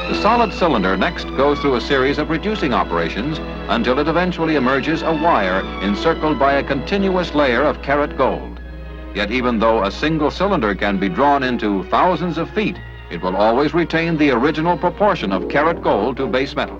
The solid cylinder next goes through a series of reducing operations until it eventually emerges a wire encircled by a continuous layer of carat gold. Yet even though a single cylinder can be drawn into thousands of feet, it will always retain the original proportion of carat gold to base metal.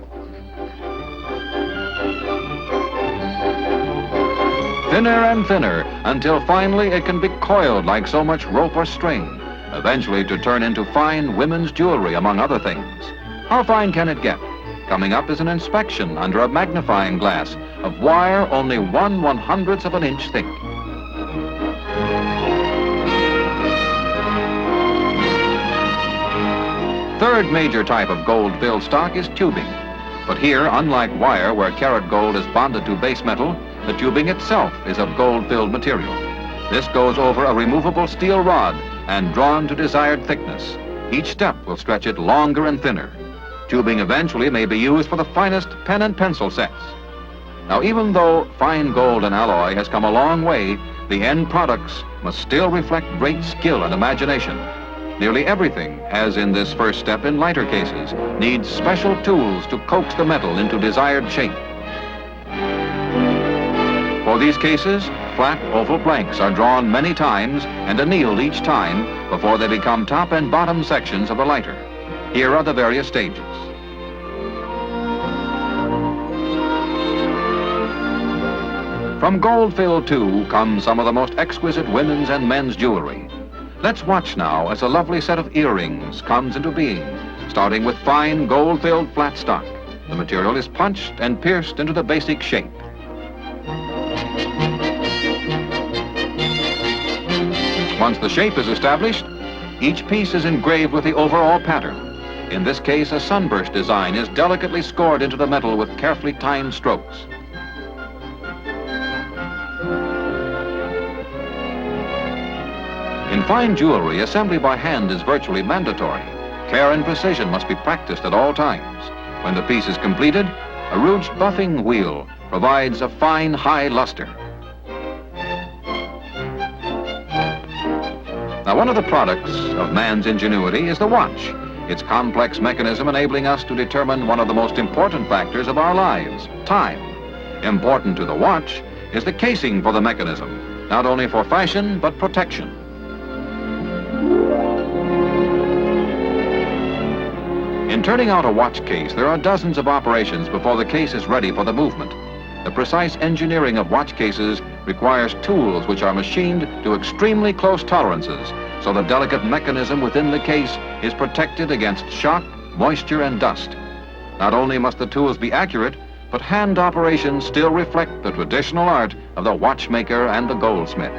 Thinner and thinner until finally it can be coiled like so much rope or string, eventually to turn into fine women's jewelry, among other things. How fine can it get? Coming up is an inspection under a magnifying glass of wire only 1/100th of an inch thick. Third major type of gold-filled stock is tubing. But here, unlike wire where carat gold is bonded to base metal, the tubing itself is of gold-filled material. This goes over a removable steel rod and drawn to desired thickness. Each step will stretch it longer and thinner. Tubing eventually may be used for the finest pen and pencil sets. Now, even though fine gold and alloy has come a long way, the end products must still reflect great skill and imagination. Nearly everything, as in this first step in lighter cases, needs special tools to coax the metal into desired shape. For these cases, flat oval blanks are drawn many times and annealed each time before they become top and bottom sections of the lighter. Here are the various stages. From gold-filled too come some of the most exquisite women's and men's jewelry. Let's watch now as a lovely set of earrings comes into being, starting with fine gold-filled flat stock. The material is punched and pierced into the basic shape. Once the shape is established, each piece is engraved with the overall pattern. In this case, a sunburst design is delicately scored into the metal with carefully timed strokes. In fine jewelry, assembly by hand is virtually mandatory. Care and precision must be practiced at all times. When the piece is completed, a rouged buffing wheel provides a fine, high luster. Now, one of the products of man's ingenuity is the watch, its complex mechanism enabling us to determine one of the most important factors of our lives, time. Important to the watch is the casing for the mechanism, not only for fashion, but protection. In turning out a watch case, there are dozens of operations before the case is ready for the movement. The precise engineering of watch cases requires tools which are machined to extremely close tolerances, so the delicate mechanism within the case is protected against shock, moisture, and dust. Not only must the tools be accurate, but hand operations still reflect the traditional art of the watchmaker and the goldsmith.